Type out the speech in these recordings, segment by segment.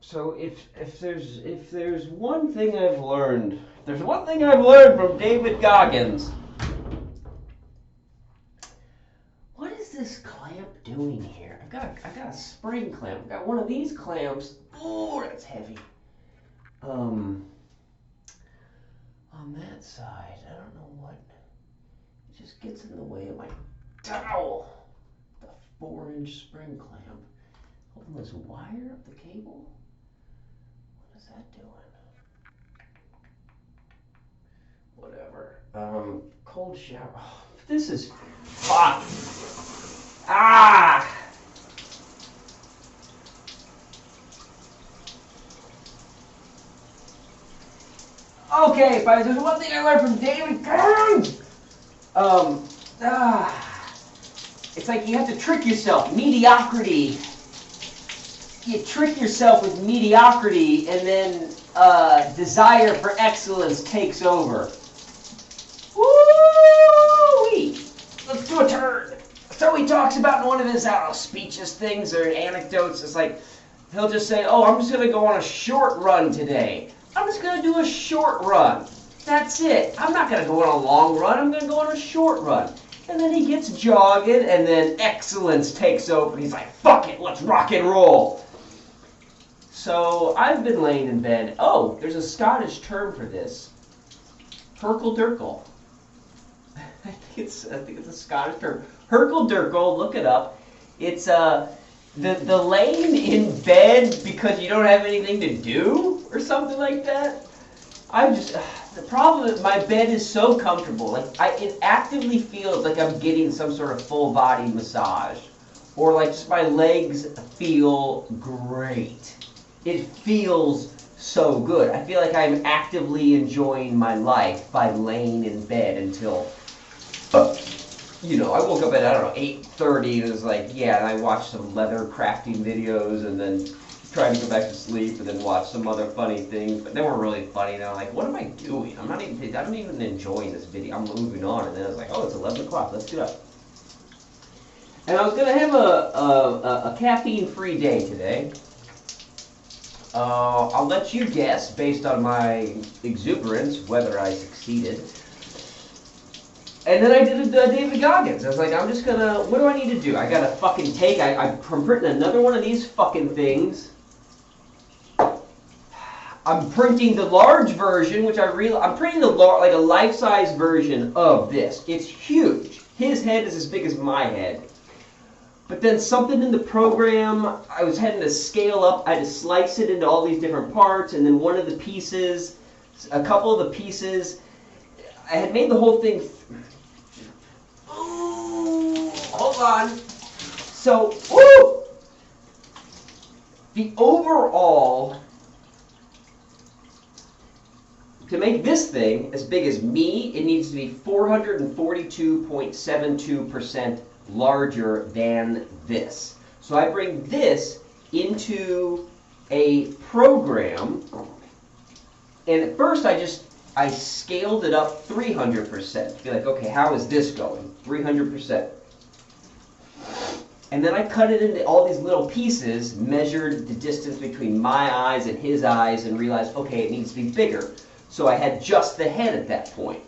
So if there's one thing I've learned, if there's one thing I've learned from David Goggins. What is this clamp doing here? I got a spring clamp. I got one of these clamps. Oh, that's heavy. On that side, I don't know what. It just gets in the way of my towel. The 4-inch spring clamp. Holding this wire up the cable. What is that doing? Whatever. Cold shower. Oh, this is hot. Ah! Okay, but there's one thing I learned from David Goggins. It's like you have to trick yourself. Mediocrity. You trick yourself with mediocrity, and then desire for excellence takes over. Woo-wee! Let's do a turn. So he talks about in one of his, I don't know, speeches, things, or anecdotes. It's like, he'll just say, oh, I'm just going to go on a short run today. I'm just going to do a short run. That's it. I'm not going to go on a long run. I'm going to go on a short run. And then he gets jogging, and then excellence takes over. He's like, fuck it, let's rock and roll. So I've been laying in bed. Oh, there's a Scottish term for this. Herkle-durkle. I think it's a Scottish term. Herkle-durkle, look it up. It's the laying in bed because you don't have anything to do or something like that. The problem is my bed is so comfortable. Like it actively feels like I'm getting some sort of full body massage, or like just my legs feel great. It feels so good. I feel like I'm actively enjoying my life by laying in bed until, I woke up at, 8:30 and it was like, yeah, and I watched some leather crafting videos and then tried to go back to sleep and then watch some other funny things, but they weren't really funny. And I'm like, what am I doing? I'm not even enjoying this video. I'm moving on. And then I was like, oh, it's 11 o'clock. Let's get up. And I was going to have a caffeine-free day today. I'll let you guess, based on my exuberance, whether I succeeded. And then I did a David Goggins. I was like, I'm just going to, what do I need to do? I got to fucking take, I'm printing another one of these fucking things. I'm printing the large version, which I'm printing like a life-size version of this. It's huge. His head is as big as my head. But then something in the program, I was having to scale up. I had to slice it into all these different parts, and then one of the pieces, a couple of the pieces, I had made the whole thing. Ooh, hold on. So, woo! The overall, to make this thing as big as me, it needs to be 442.72% larger than this. So I bring this into a program, and at first I scaled it up 300%. Be like, okay, how is this going? 300%. And then I cut it into all these little pieces, measured the distance between my eyes and his eyes, and realized, okay, it needs to be bigger. So I had just the head at that point.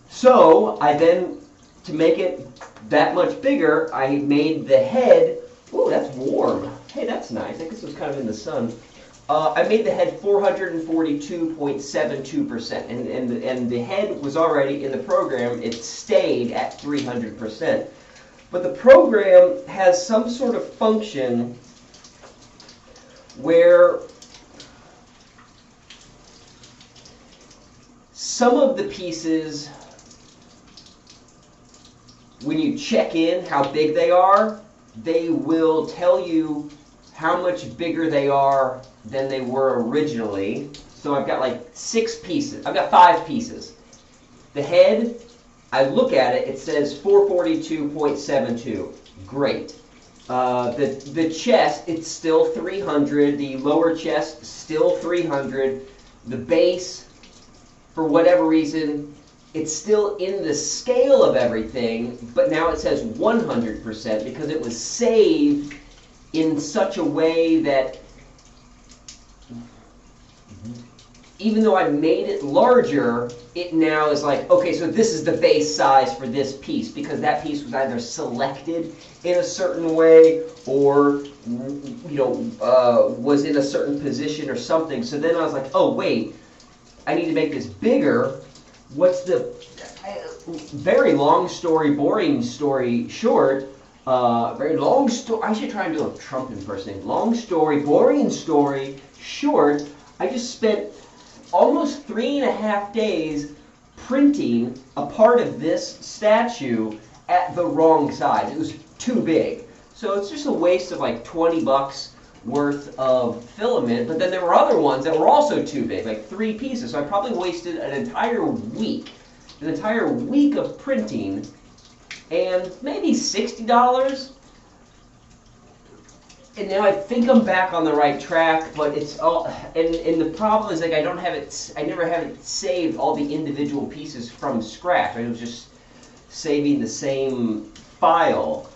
So I then, to make it that much bigger, I made the head, ooh, that's warm. Hey, that's nice. I guess it was kind of in the sun. I made the head 442.72%, and the head was already in the program. It stayed at 300%. But the program has some sort of function where some of the pieces, when you check in how big they are, they will tell you how much bigger they are than they were originally. So I've got like 6 pieces. I've got 5 pieces. The head, I look at it, it says 442.72. Great. The chest, it's still 300. The lower chest, still 300. The base, for whatever reason, it's still in the scale of everything, but now it says 100% because it was saved in such a way that even though I made it larger, it now is like, okay, so this is the base size for this piece, because that piece was either selected in a certain way or was in a certain position or something. So then I was like, oh wait, I need to make this bigger. What's the very long story, boring story short? Very long story. I should try and do a Trump impersonation. Long story, boring story short. I just spent almost 3.5 days printing a part of this statue at the wrong size. It was too big. So it's just a waste of like $20 worth of filament. But then there were other ones that were also too big, like 3 pieces. So I probably wasted an entire week of printing and maybe $60. And now I think I'm back on the right track, but it's all, and the problem is like I never have it saved all the individual pieces from scratch. I was just saving the same file.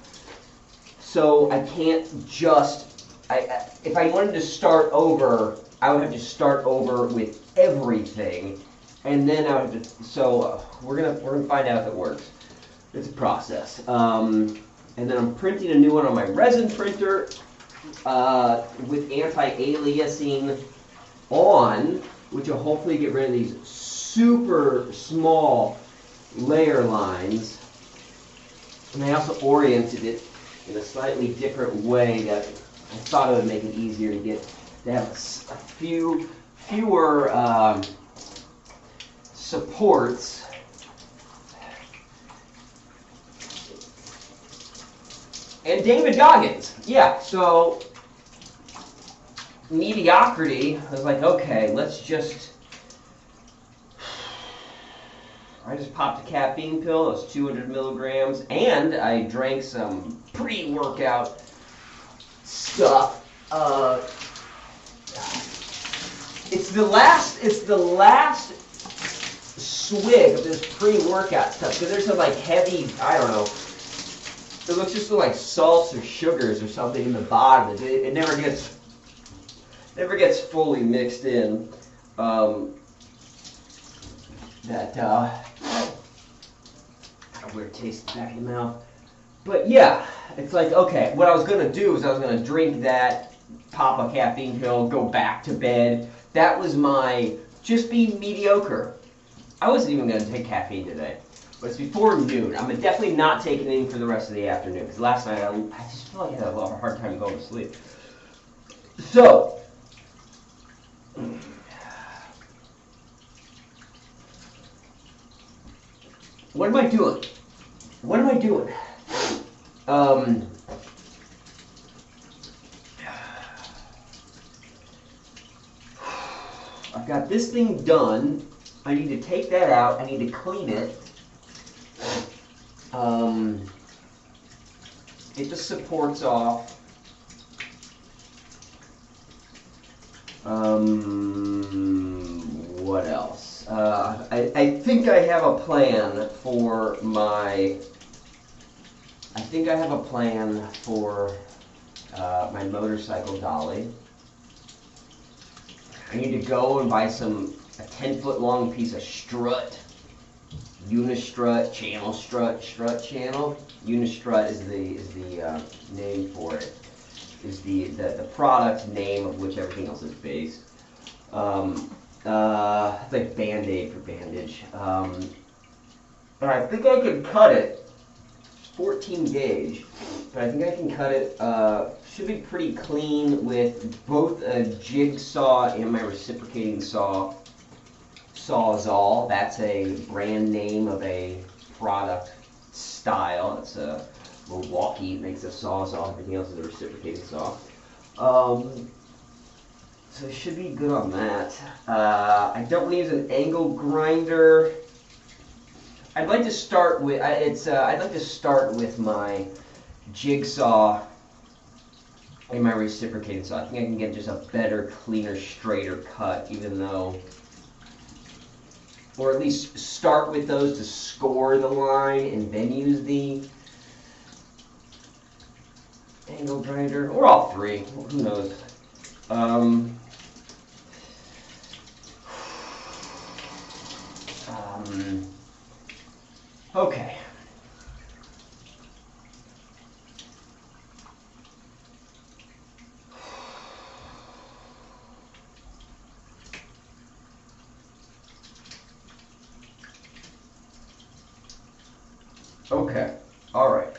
So I can't just, if I wanted to start over, I would have to start over with everything, and then I would have to, so we're gonna find out if it works. It's a process. And then I'm printing a new one on my resin printer. With anti-aliasing on, which will hopefully get rid of these super small layer lines. And I also oriented it in a slightly different way that I thought it would make it easier to have a fewer supports. And David Goggins, yeah, so mediocrity, I was like, okay, I just popped a caffeine pill, it was 200 milligrams, and I drank some pre-workout stuff. It's the last swig of this pre-workout stuff, because there's some like heavy, I don't know, it looks just like salts or sugars or something in the bottom. It never gets fully mixed in. Weird taste in the back of the mouth. But yeah, it's like, okay, what I was gonna do is I was gonna drink that, pop a caffeine pill, go back to bed. That was my just be mediocre. I wasn't even gonna take caffeine today. But it's before noon. I'm definitely not taking anything for the rest of the afternoon, because last night I just feel like I had a lot of a hard time going to sleep. So, what am I doing? What am I doing? I've got this thing done. I need to take that out. I need to clean it. Get the supports off. What else? I think I have a plan for my. I think I have a plan for my motorcycle dolly. I need to go and buy a 10-foot long piece of strut. Unistrut, channel strut, strut channel. Unistrut is the name for it. Is the product name of which everything else is based. It's like Band-Aid for bandage. And I think I could cut it. It's 14 gauge, but I think I can cut it. Should be pretty clean with both a jigsaw and my reciprocating saw. Sawzall, that's a brand name of a product style. It's a Milwaukee makes a Sawzall. Everything else is a reciprocating saw. So it should be good on that. I don't want to use an angle grinder. I'd like to start with I'd like to start with my jigsaw and my reciprocating saw. I think I can get just a better, cleaner, straighter cut, even though. Or at least start with those to score the line and then use the angle grinder. Or all three. Who knows? Okay. Okay. All right.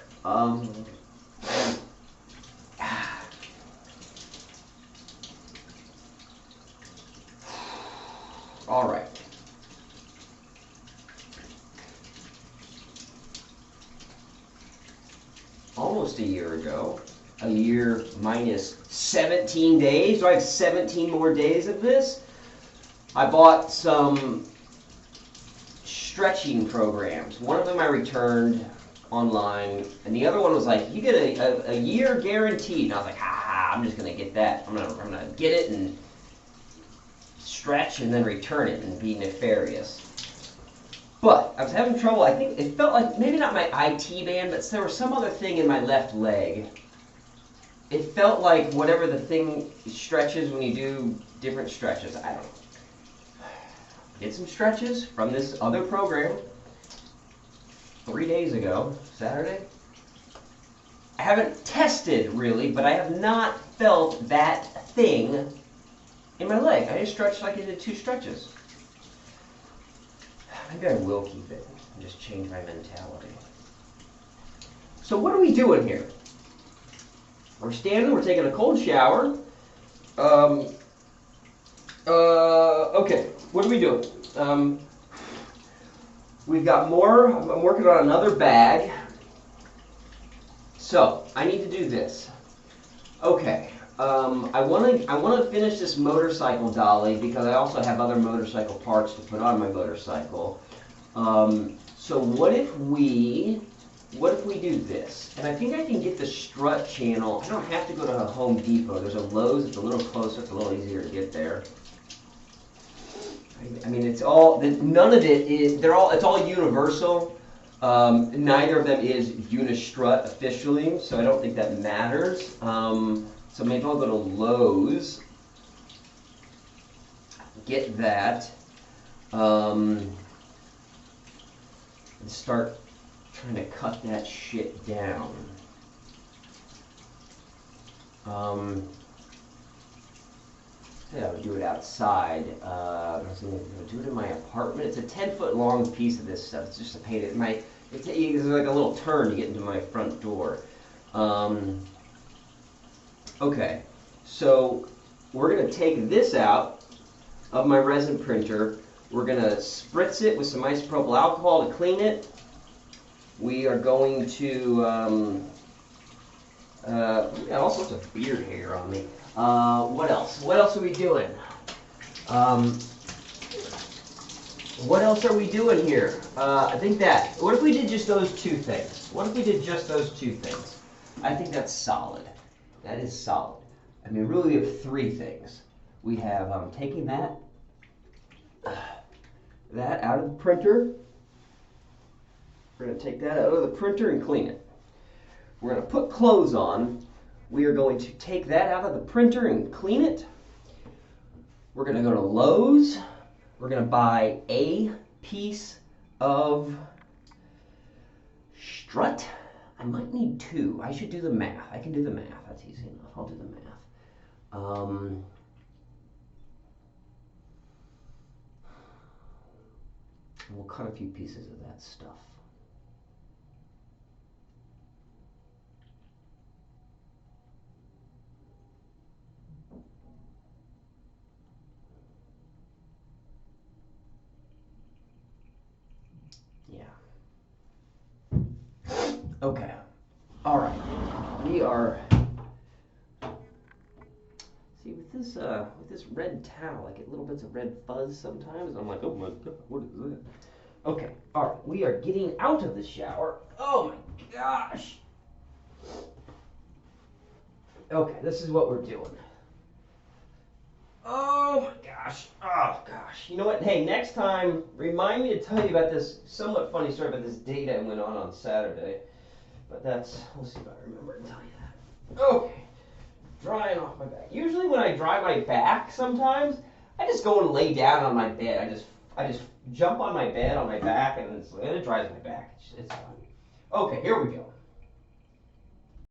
All right. Almost a year ago, a year minus 17 days. Do I have 17 more days of this? I bought some stretching programs. One of them I returned online, and the other one was like, you get a year guaranteed. And I was like, I'm just gonna get that. I'm gonna get it and stretch and then return it and be nefarious. But I was having trouble. I think it felt like maybe not my IT band, but there was some other thing in my left leg. It felt like whatever the thing stretches when you do different stretches. I don't know. Did some stretches from this other program 3 days ago, Saturday. I haven't tested really, but I have not felt that thing in my leg. I just stretched like I did 2 stretches. Maybe I will keep it and just change my mentality. So what are we doing here? We're standing, we're taking a cold shower. Okay, what are we doing? We've got more, I'm working on another bag. So, I need to do this. Okay, I want to finish this motorcycle dolly because I also have other motorcycle parts to put on my motorcycle. So what if we do this? And I think I can get the strut channel. I don't have to go to a Home Depot. There's a Lowe's. It's a little closer. It's a little easier to get there. I mean, it's all. None of it is. It's all universal. Neither of them is Unistrut officially, so I don't think that matters. So maybe I'll go to Lowe's, get that, and start trying to cut that shit down. Yeah, I would do it outside. I was going to do it in my apartment. It's a 10-foot long piece of this stuff. It's just a pain. It's like a little turn to get into my front door. Okay, so we're going to take this out of my resin printer. We're going to spritz it with some isopropyl alcohol to clean it. We are going to, I got all sorts of beard hair on me. What else? What else are we doing? What else are we doing here? I think that. What if we did just those 2 things? What if we did just those 2 things? I think that's solid. That is solid. I mean, really, we have 3 things. We have taking that out of the printer. We're going to take that out of the printer and clean it. We're going to put clothes on. We are going to take that out of the printer and clean it. We're going to go to Lowe's. We're going to buy a piece of strut. I might need 2. I should do the math. I can do the math. That's easy enough. I'll do the math. We'll cut a few pieces of that stuff. Okay. All right. We are. See, with this red towel, I get little bits of red fuzz sometimes. I'm like, oh my god, what is that? Okay. All right. We are getting out of the shower. Oh my gosh. Okay. This is what we're doing. Oh my gosh. Oh gosh. You know what? Hey, next time, remind me to tell you about this somewhat funny story about this date I went on Saturday. But we'll see if I remember to tell you that. Okay, drying off my back. Usually when I dry my back sometimes, I just go and lay down on my bed. I just jump on my bed, on my back, and it dries my back. It's fun. Okay, here we go.